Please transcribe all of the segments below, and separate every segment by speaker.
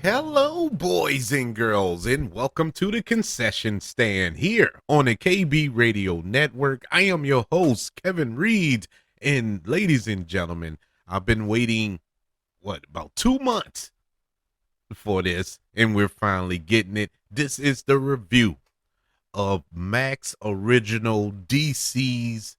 Speaker 1: Hello, boys and girls, and welcome to the concession stand here on the KB Radio Network. I am your host, Kevin Reed, and ladies and gentlemen, I've been waiting, about 2 months for this, and we're finally getting it. This is the review of Max Original DC's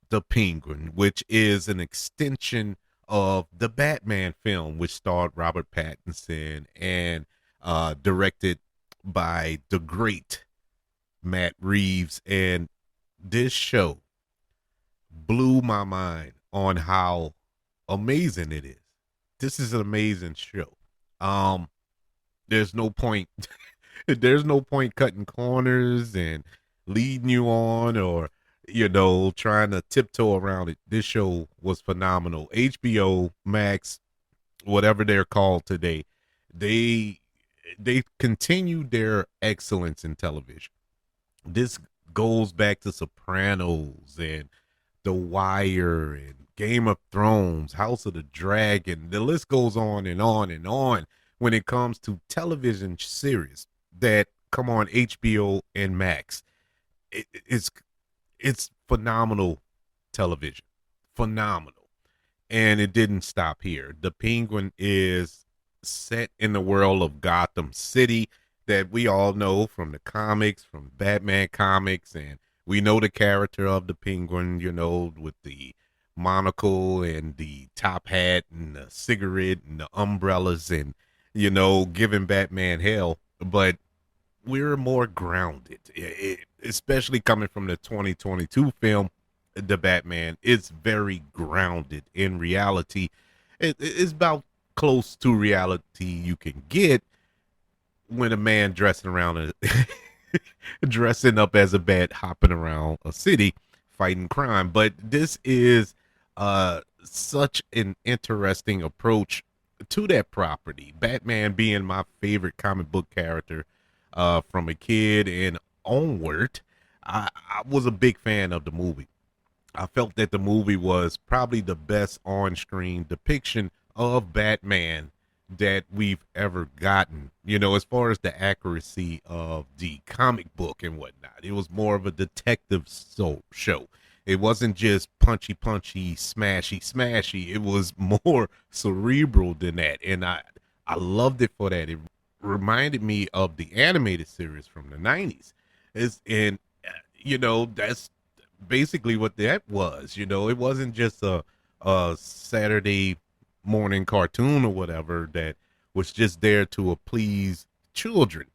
Speaker 1: The Penguin, which is an extension of the Batman film, which starred Robert Pattinson and directed by the great Matt Reeves. And this show blew my mind on how amazing it is. This is an amazing show. Um, there's no point there's no point cutting corners and leading you on or trying to tiptoe around it. This show was phenomenal. HBO Max, whatever they're called today, they they continued their excellence in television. This goes back to Sopranos and The Wire and Game of Thrones, House of the Dragon. The list goes on and on and on when it comes to television series that come on HBO and Max. It's phenomenal television, phenomenal, and it didn't stop here. The Penguin is set in the world of Gotham City that we all know from the comics, from Batman comics, and we know the character of the Penguin, with the monocle and the top hat and the cigarette and the umbrellas and giving Batman hell. But we're more grounded, especially coming from the 2022 film. The Batman is very grounded in reality. It's about close to reality you can get when a man dressing around dressing up as a bat, hopping around a city fighting crime. But this is such an interesting approach to that property. Batman being my favorite comic book character from a kid and onward. I was a big fan of the movie. I felt that the movie was probably the best on-screen depiction of Batman that we've ever gotten. As far as the accuracy of the comic book and whatnot, it was more of a detective show. It wasn't just punchy, punchy, smashy, smashy. It was more cerebral than that, and I loved it for that. It reminded me of the animated series from the '90s. That's basically what that was. It wasn't just a Saturday morning cartoon or whatever that was just there to please children.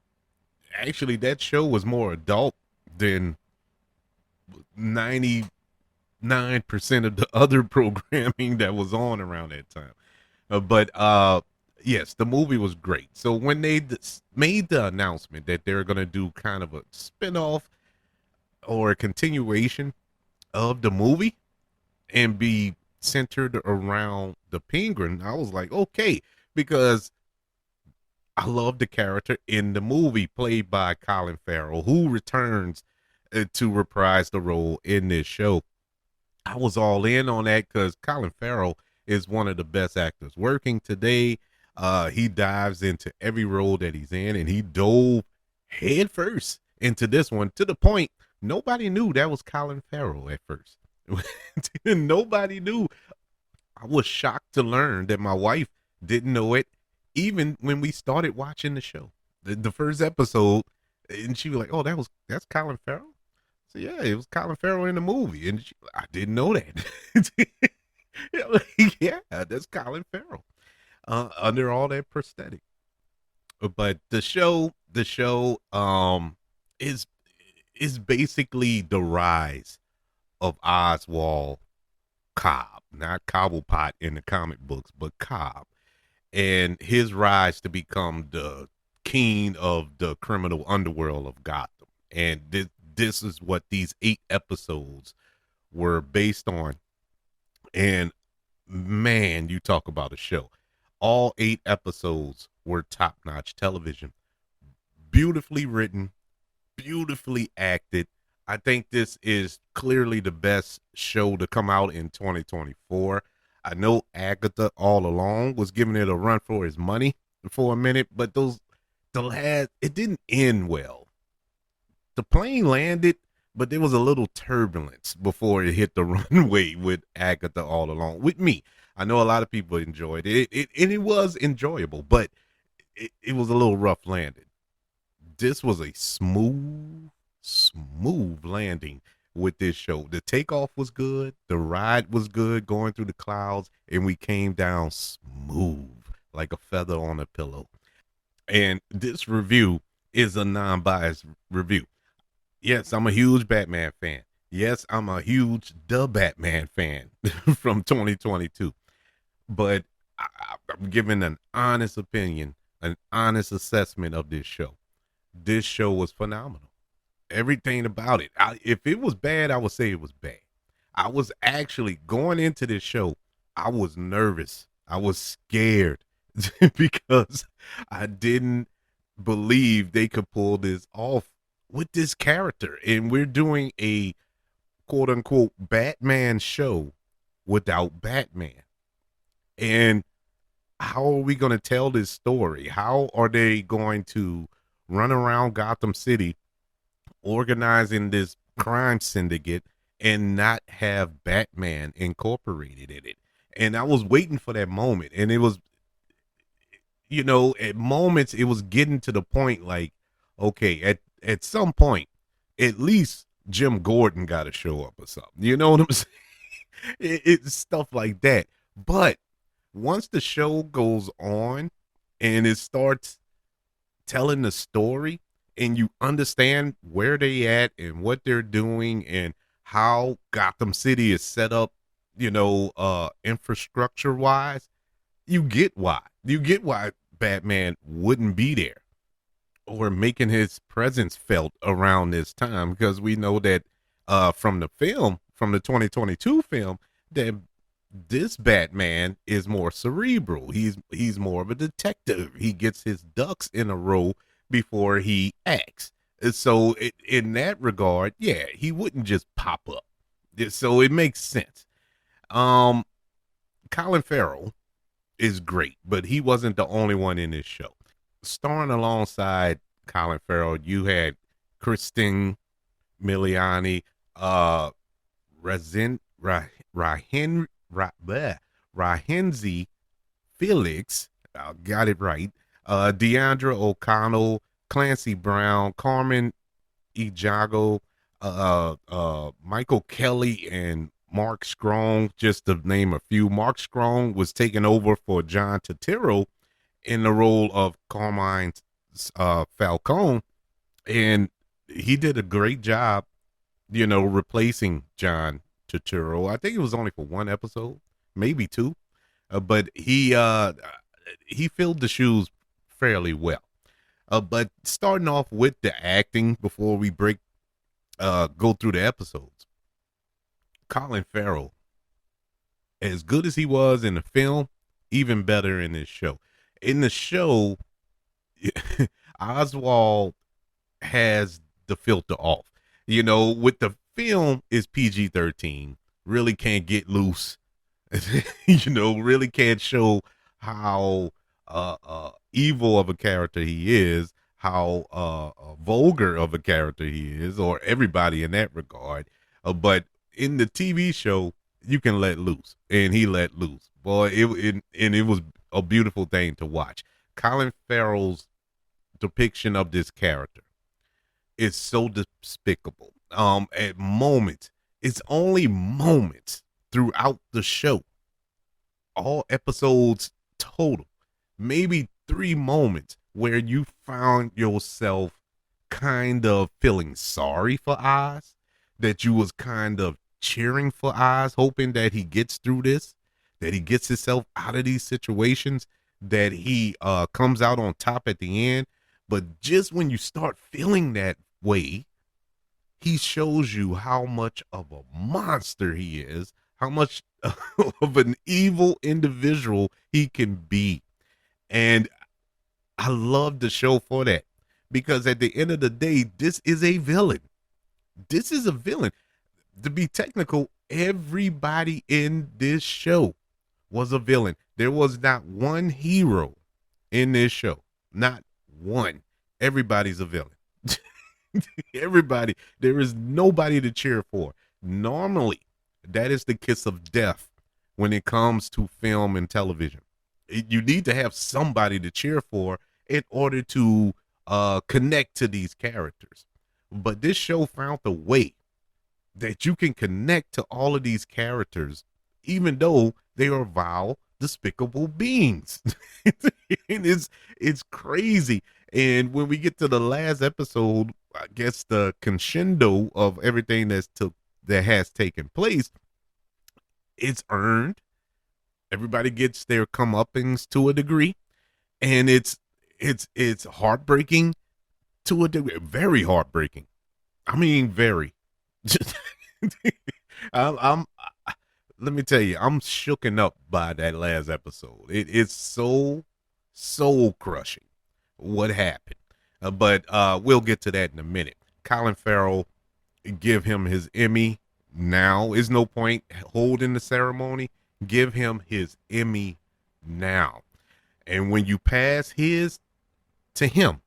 Speaker 1: Actually, that show was more adult than 99% of the other programming that was on around that time. But yes, the movie was great. So when they made the announcement that they're going to do kind of a spin-off or a continuation of the movie and be centered around the Penguin, I was like, okay, because I love the character in the movie played by Colin Farrell, who returns to reprise the role in this show. I was all in on that because Colin Farrell is one of the best actors working today. He dives into every role that he's in, and he dove head first into this one to the point nobody knew that was Colin Farrell at first. Nobody knew. I was shocked to learn that my wife didn't know it, even when we started watching the show, the first episode, and she was like, "Oh, that's Colin Farrell." So yeah, it was Colin Farrell in the movie, and I didn't know that. Yeah, that's Colin Farrell under all that prosthetic. But the show is is basically the rise of Oswald Cobb, not Cobblepot in the comic books, but Cobb, and his rise to become the king of the criminal underworld of Gotham. And this is what these 8 episodes were based on. And man, you talk about a show. All 8 episodes were top notch television, beautifully written, beautifully acted. I think this is clearly the best show to come out in 2024. I know Agatha all along was giving it a run for his money, for a minute, but it didn't end well. The plane landed, but there was a little turbulence before it hit the runway with Agatha all along with me. I know a lot of people enjoyed it. And it was enjoyable, but it was a little rough landed. This was a smooth landing with this show. The takeoff was good, the ride was good going through the clouds, and we came down smooth like a feather on a pillow. And this review is a non-biased review. Yes, I'm a huge Batman fan. Yes, I'm a huge The Batman fan from 2022. But I'm giving an honest opinion, an honest assessment of this show. This show was phenomenal. Everything about it. If it was bad, I would say it was bad. I was actually going into this show, I was nervous. I was scared because I didn't believe they could pull this off with this character. And we're doing a quote unquote Batman show without Batman. And how are we going to tell this story? How are they going to run around Gotham City organizing this crime syndicate and not have Batman incorporated in it? And I was waiting for that moment. And it was, at moments it was getting to the point like, okay, at some point, at least Jim Gordon got to show up or something. You know what I'm saying? It's stuff like that. But once the show goes on and it starts telling the story and you understand where they at and what they're doing and how Gotham City is set up, infrastructure wise, you get why. You get why Batman wouldn't be there or making his presence felt around this time, because we know that from the 2022 film, that this Batman is more cerebral. He's more of a detective. He gets his ducks in a row before he acts. So in that regard, yeah, he wouldn't just pop up. So it makes sense. Colin Farrell is great, but he wasn't the only one in this show. Starring alongside Colin Farrell, you had Kristen Miliani, Rahenzi Felix, got it right, Deandra O'Connell, Clancy Brown, Carmen Ejago, Michael Kelly, and Mark Strong, just to name a few. Mark Strong was taking over for John Turturro in the role of Carmine Falcone, and he did a great job, replacing John Turturro. I think it was only for one episode, maybe two, but he filled the shoes fairly well. But starting off with the acting before we go through the episodes, Colin Farrell, as good as he was in the film, even better in this show. In the show, Oswald has the filter off. With the film is PG-13, really can't get loose. Really can't show how evil of a character he is, how vulgar of a character he is, or everybody in that regard. But in the TV show, you can let loose, and he let loose. Boy, it was a beautiful thing to watch. Colin Farrell's depiction of this character is so despicable. At moments, it's only moments throughout the show, all episodes total, maybe 3 moments where you found yourself kind of feeling sorry for Oz, that you was kind of cheering for Oz, hoping that he gets through this, that he gets himself out of these situations, that he comes out on top at the end. But just when you start feeling that way, he shows you how much of a monster he is, how much of an evil individual he can be. And I love the show for that, because at the end of the day, this is a villain. This is a villain. To be technical, everybody in this show was a villain. There was not one hero in this show. Not one. Everybody's a villain. Everybody. There is nobody to cheer for. Normally, that is the kiss of death when it comes to film and television. You need to have somebody to cheer for in order to connect to these characters. But this show found a way that you can connect to all of these characters, even though they are vile, despicable beings. And it's crazy. And when we get to the last episode, I guess the crescendo of everything that has taken place, it's earned. Everybody gets their comeuppance to a degree, and it's heartbreaking to a degree, very heartbreaking. I mean, very. I'm let me tell you, I'm shooken up by that last episode. It's so soul crushing what happened. But we'll get to that in a minute. Colin Farrell, give him his Emmy now. Is no point holding the ceremony. Give him his Emmy now. And when you pass his to him,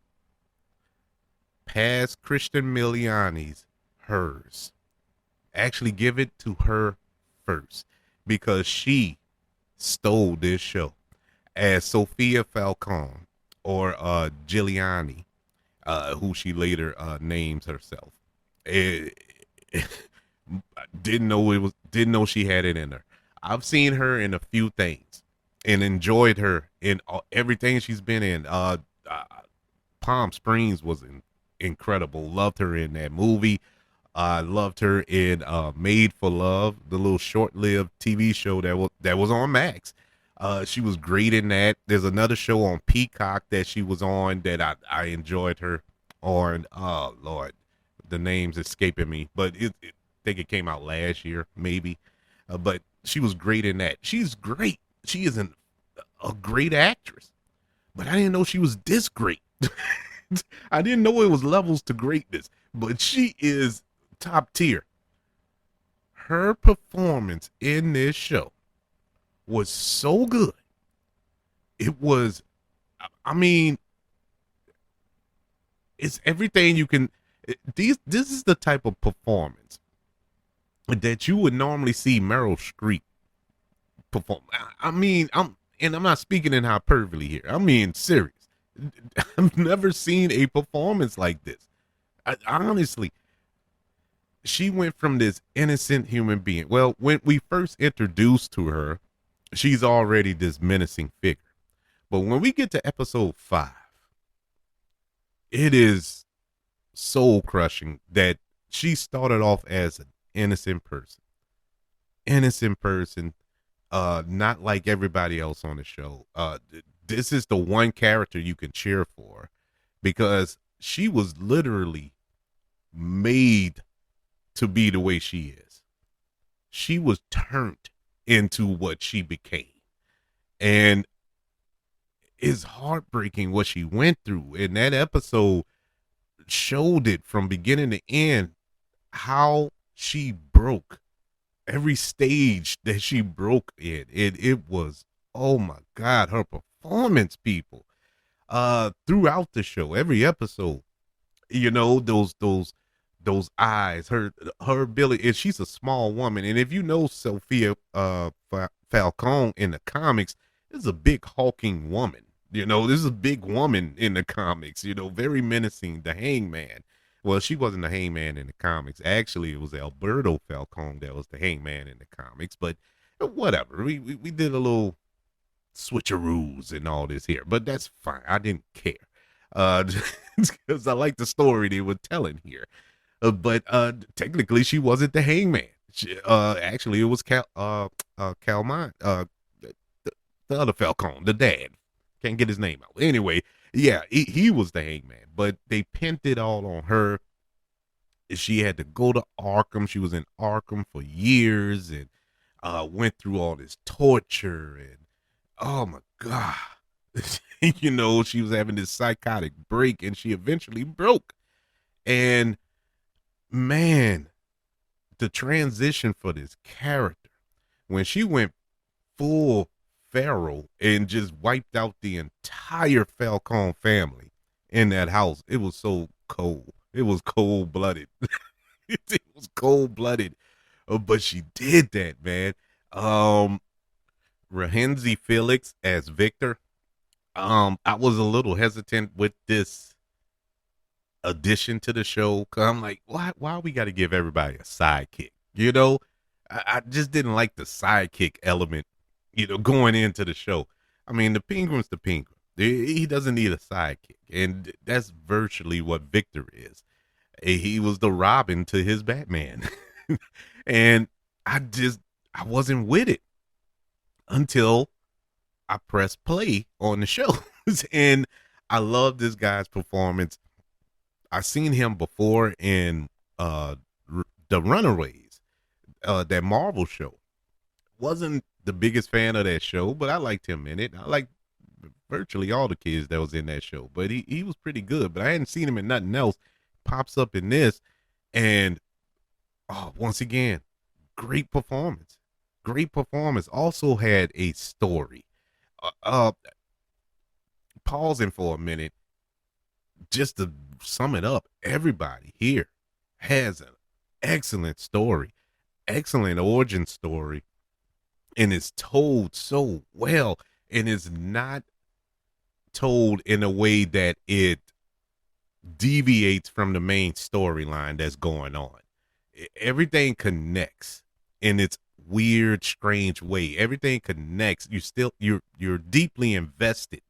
Speaker 1: pass Christian Miliani's hers. Actually give it to her first, because she stole this show as Sophia Falcone, or Giuliani, who she later names herself. Didn't know she had it in her. I've seen her in a few things and enjoyed her in everything she's been in. Palm Springs was incredible. Loved her in that movie. I loved her in Made for Love, the little short-lived TV show that was on Max. She was great in that. There's another show on Peacock that she was on that I enjoyed her on. Oh Lord, the name's escaping me, but I think it came out last year, maybe. But she was great in that. She's great. She is a great actress, but I didn't know she was this great. I didn't know it was levels to greatness, but she is top tier. Her performance in this show was so good. It was, I mean, it's everything you can. This is the type of performance that you would normally see Meryl Streep perform. I mean, I'm not speaking in hyperbole here. I mean, serious. I've never seen a performance like this. Honestly, she went from this innocent human being. Well, when we first introduced to her, she's already this menacing figure. But when we get to episode 5, it is soul crushing that she started off as an innocent person. Innocent person, not like everybody else on the show. This is the one character you can cheer for, because she was literally made to be the way she is. She was turned into what she became. And it's heartbreaking what she went through. And that episode showed it from beginning to end, how she broke every stage that she broke in. It was, oh my God, her performance, people. Throughout the show, every episode, those eyes, her ability, and she's a small woman. And if you know Sophia Falcone in the comics, this is a big hulking woman. This is a big woman in the comics, very menacing, the Hangman. Well, she wasn't the Hangman in the comics. Actually, it was Alberto Falcone that was the Hangman in the comics. But whatever, we did a little switcheroos and all this here, but that's fine. I didn't care, because I like the story they were telling here. But technically, she wasn't the Hangman. Actually, it was Calmon, the other Falcone, the dad. Can't get his name out. Anyway, yeah, he was the Hangman, but they pinned it all on her. She had to go to Arkham. She was in Arkham for years and went through all this torture, and oh my God. She was having this psychotic break, and she eventually broke. And man, the transition for this character, when she went full Pharaoh and just wiped out the entire Falcon family in that house. It was so cold. It was cold blooded. It was cold blooded. But she did that, man. Um, Rahenzi Felix as Victor. I was a little hesitant with this addition to the show, cause I'm like, why we got to give everybody a sidekick? You know, I just didn't like the sidekick element. Going into the show. I mean, the Penguin's the Penguin. He doesn't need a sidekick, and that's virtually what Victor is. He was the Robin to his Batman, and I wasn't with it until I pressed play on the show, and I love this guy's performance. I seen him before in the Runaways, that Marvel show. Wasn't the biggest fan of that show, but I liked him in it. I liked virtually all the kids that was in that show, but he was pretty good. But I hadn't seen him in nothing else. Pops up in this, and once again, great performance. Great performance. Also had a story. Uh, Pausing for a minute, just to sum it up, everybody here has an excellent story, excellent origin story, and it's told so well, and it's not told in a way that it deviates from the main storyline that's going on. Everything connects in its weird, strange way. Everything connects. You're deeply invested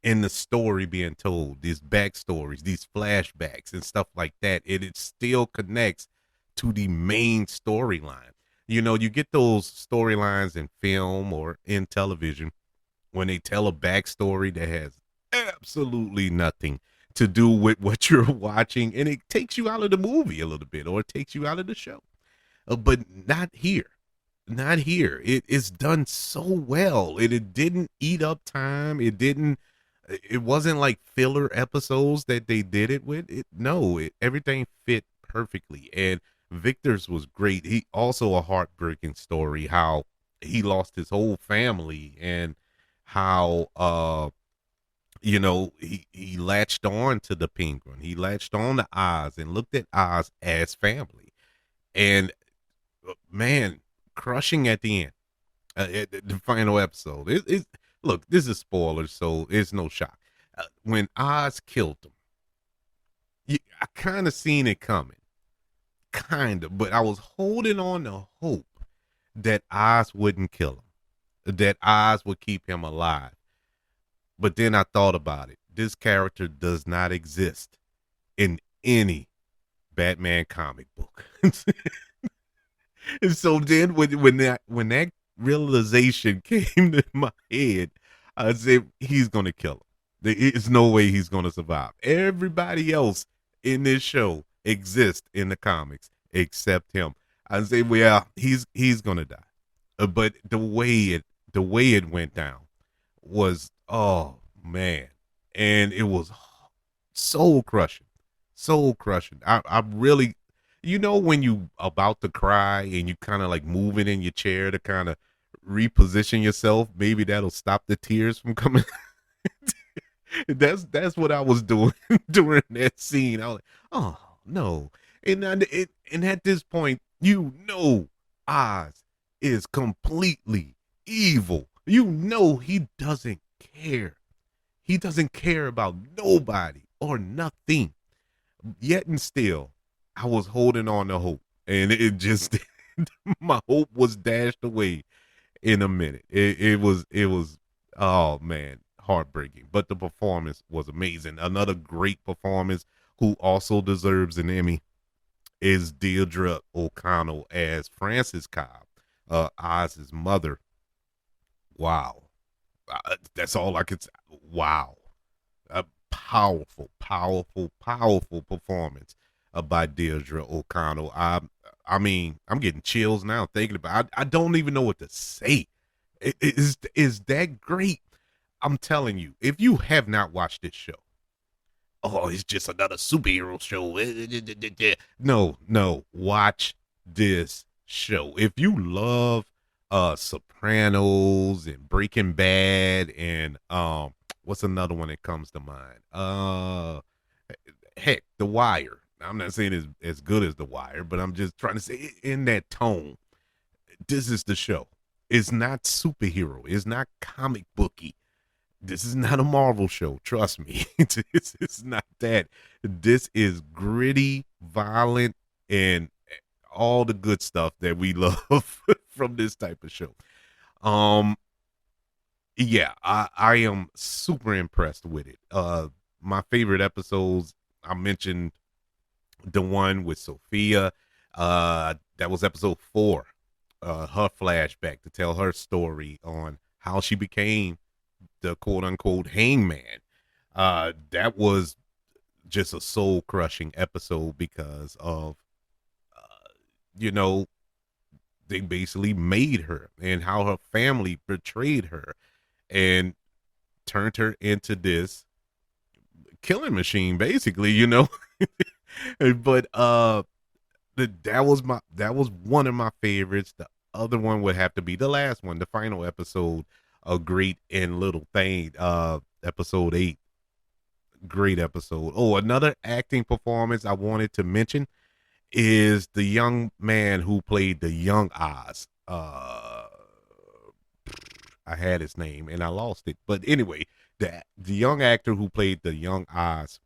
Speaker 1: in the story being told, these backstories, these flashbacks and stuff like that. It still connects to the main storyline. You get those storylines in film or in television when they tell a backstory that has absolutely nothing to do with what you're watching, and it takes you out of the movie a little bit, or it takes you out of the show. But not here. Not here. It is done so well. It didn't eat up time. It wasn't like filler episodes that they did it with. Everything fit perfectly. And Victor's was great. He also a heartbreaking story, how he lost his whole family, and how he latched on to the Penguin. He latched on to Oz and looked at Oz as family. And man, crushing at the end. At the final episode. Look, this is spoilers, so it's no shock. When Oz killed him, I kind of seen it coming, but I was holding on to hope that Oz wouldn't kill him, that Oz would keep him alive. But then I thought about it. This character does not exist in any Batman comic book. And so then when that realization came to my head, I said, he's going to kill him. There's no way he's going to survive. Everybody else in this show exists in the comics except him. I say, well, he's going to die. But the way it went down was, oh man, and it was soul crushing. I really, when you about to cry and you kind of like moving in your chair to kind of reposition yourself, maybe that'll stop the tears from coming. That's what I was doing during that scene. I was like, oh no. And at this point, Oz is completely evil. He doesn't care. He doesn't care about nobody or nothing. Yet and still, I was holding on to hope, and it just my hope was dashed away in a minute. It was oh man, heartbreaking. But the performance was amazing. Another great performance, who also deserves an Emmy, is Deirdre O'Connell as Frances Cobb, Oz's mother. Wow, that's all I could say. Wow, a powerful performance by Deirdre O'Connell. I mean, I'm getting chills now thinking about it. I don't even know what to say. It is that great. I'm telling you, if you have not watched this show, oh, it's just another superhero show. No, watch this show. If you love Sopranos and Breaking Bad and what's another one that comes to mind? Heck, The Wire. I'm not saying it's as good as The Wire, but I'm just trying to say in that tone. This is the show. It's not superhero. It's not comic booky. This is not a Marvel show. Trust me. This is not that. This is gritty, violent, and all the good stuff that we love from this type of show. Um, yeah, I am super impressed with it. My favorite episodes, I mentioned the one with Sophia. That was episode 4. Her flashback to tell her story on how she became the quote unquote hangman. That was just a soul crushing episode because of, you know, they basically made her and how her family betrayed her and turned her into this killing machine, basically, but that was one of my favorites. The other one would have to be the last one, the final episode of Great and Little Thing, episode 8. Great episode. Oh, another acting performance I wanted to mention is the young man who played the young Oz. I had his name and I lost it. But anyway, the young actor who played the young Oz,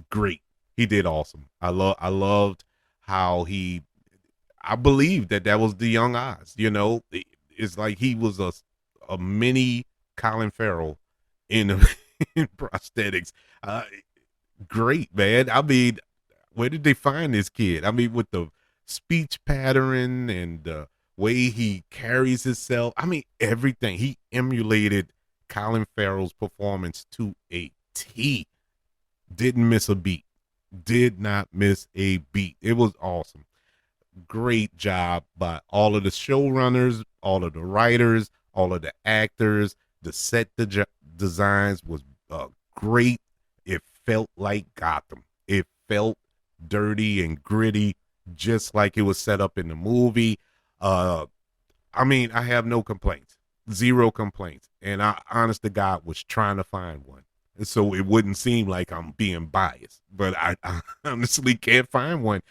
Speaker 1: great. He did awesome. I loved how I believed that was the young Oz. It's like he was a mini Colin Farrell in in prosthetics. Great, man. I mean, where did they find this kid? I mean, with the speech pattern and the way he carries himself. I mean, everything. He emulated Colin Farrell's performance to a T. Didn't miss a beat. Did not miss a beat. It was awesome. Great job by all of the showrunners, all of the writers, all of the actors. The designs was great. It felt like Gotham. It felt dirty and gritty, just like it was set up in the movie. I mean, I have no complaints, zero complaints, and I, honest to God, was trying to find one, so it wouldn't seem like I'm being biased. But I honestly can't find one.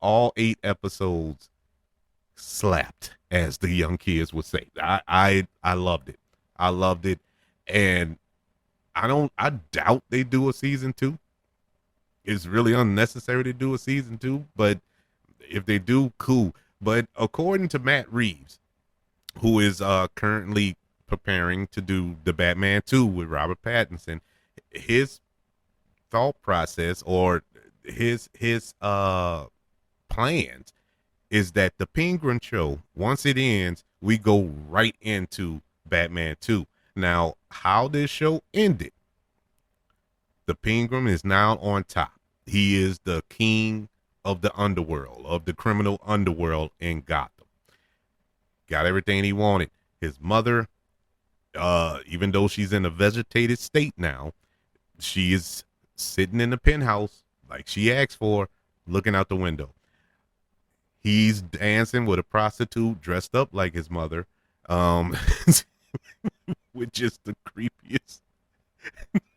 Speaker 1: All 8 episodes slapped, as the young kids would say. I loved it. I loved it, and I doubt they do a season 2. It's really unnecessary to do a season 2, but if they do, cool. But according to Matt Reeves, who is currently preparing to do the Batman 2 with Robert Pattinson, his thought process or his plans is that the Penguin show, once it ends, we go right into Batman 2. Now, how this show ended, the Penguin is now on top. He is the king of the underworld, of the criminal underworld in Gotham. Got everything he wanted. His mother, even though she's in a vegetated state now, she is sitting in the penthouse like she asked for, looking out the window. He's dancing with a prostitute dressed up like his mother, which is the creepiest.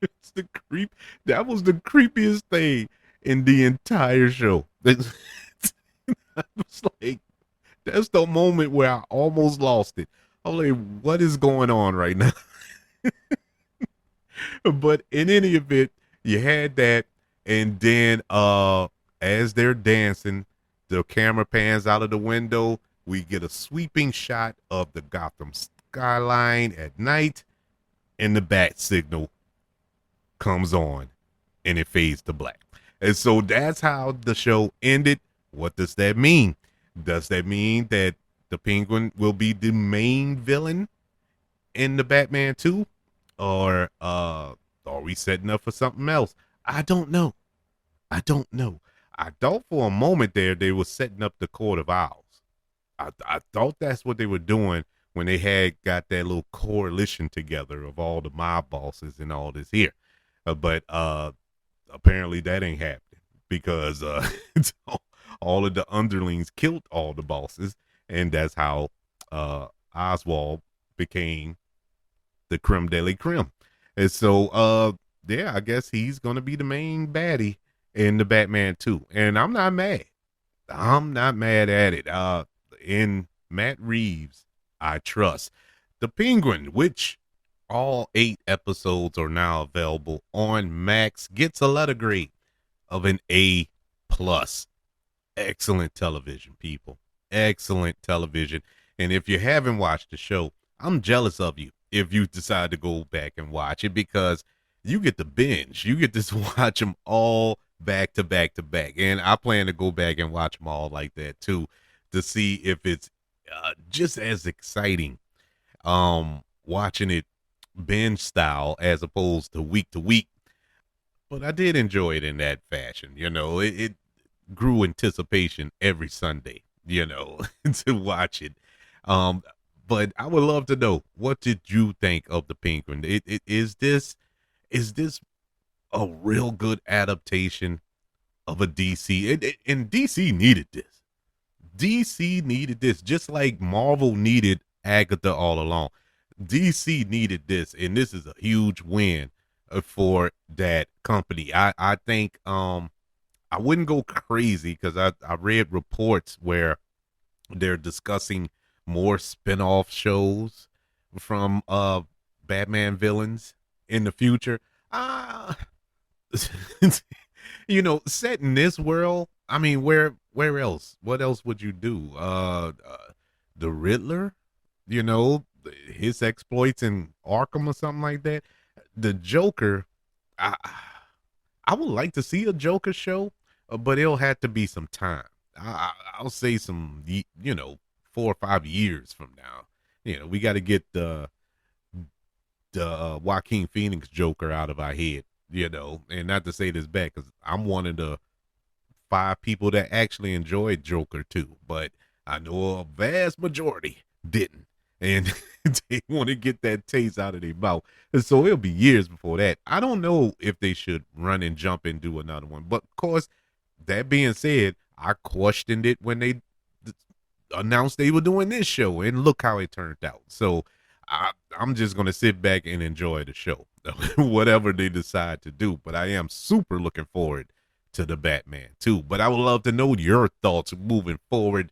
Speaker 1: It's the creep. That was the creepiest thing in the entire show. I was like, that's the moment where I almost lost it. I'm like, what is going on right now? But in any event, you had that, and then as they're dancing, the camera pans out of the window. We get a sweeping shot of the Gotham skyline at night, and the bat signal comes on, and it fades to black. And so that's how the show ended. What does that mean? Does that mean that the Penguin will be the main villain in the Batman 2? Or are we setting up for something else? I don't know. I don't know. I thought for a moment there they were setting up the Court of Owls. I thought that's what they were doing when they had got that little coalition together of all the mob bosses and all this here. But apparently that ain't happening because all of the underlings killed all the bosses, and that's how Oswald became the creme de la creme. And so, yeah, I guess he's going to be the main baddie in the Batman 2. And I'm not mad. I'm not mad at it. In Matt Reeves, I trust. The Penguin, which all 8 episodes are now available on Max, gets a letter grade of an A plus. Excellent television, people. Excellent television. And if you haven't watched the show, I'm jealous of you if you decide to go back and watch it, because you get to binge. You get to watch them all back to back to back. And I plan to go back and watch them all like that too, to see if it's just as exciting watching it binge style as opposed to week. But I did enjoy it in that fashion. It grew anticipation every Sunday, to watch it. Um, but I would love to know, what did you think of the Penguin? Is this a real good adaptation of a DC? And DC needed this. DC needed this, just like Marvel needed Agatha all along. DC needed this, and this is a huge win for that company. I think I wouldn't go crazy, because I read reports where they're discussing more spin-off shows from Batman villains in the future. Ah, set in this world, I mean, where else? What else would you do? The Riddler, his exploits in Arkham or something like that. The Joker, I I would like to see a Joker show, but it'll have to be some time. I'll say 4 or 5 years from now. We got to get the Joaquin Phoenix Joker out of our head. And not to say this back, because I'm one of the 5 people that actually enjoyed Joker too, but I know a vast majority didn't, and they want to get that taste out of their mouth. And so it'll be years before that. I don't know if they should run and jump and do another one, but of course, that being said, I questioned it when they announced they were doing this show, and look how it turned out. So I'm just gonna sit back and enjoy the show, whatever they decide to do. But I am super looking forward to the Batman too. But I would love to know your thoughts moving forward.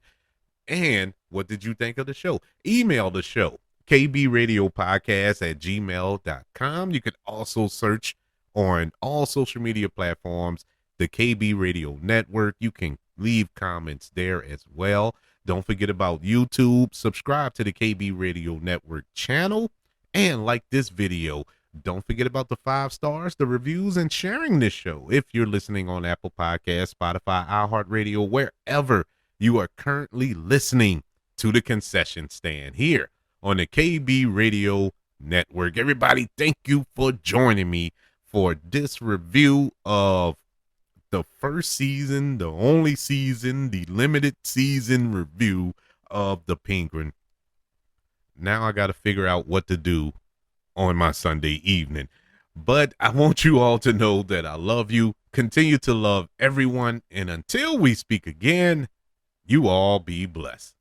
Speaker 1: And what did you think of the show? Email the show, kbradiopodcast@gmail.com. You can also search on all social media platforms, the KB Radio Network. You can leave comments there as well. Don't forget about YouTube. Subscribe to the KB Radio Network channel and like this video. Don't forget about the 5 stars, the reviews, and sharing this show if you're listening on Apple Podcasts, Spotify, iHeartRadio, wherever you are currently listening to the Concession Stand here on the KB Radio Network. Everybody, thank you for joining me for this review of the first season, the only season, the limited season review of The Penguin. Now I got to figure out what to do on my Sunday evening. But I want you all to know that I love you. Continue to love everyone. And until we speak again, you all be blessed.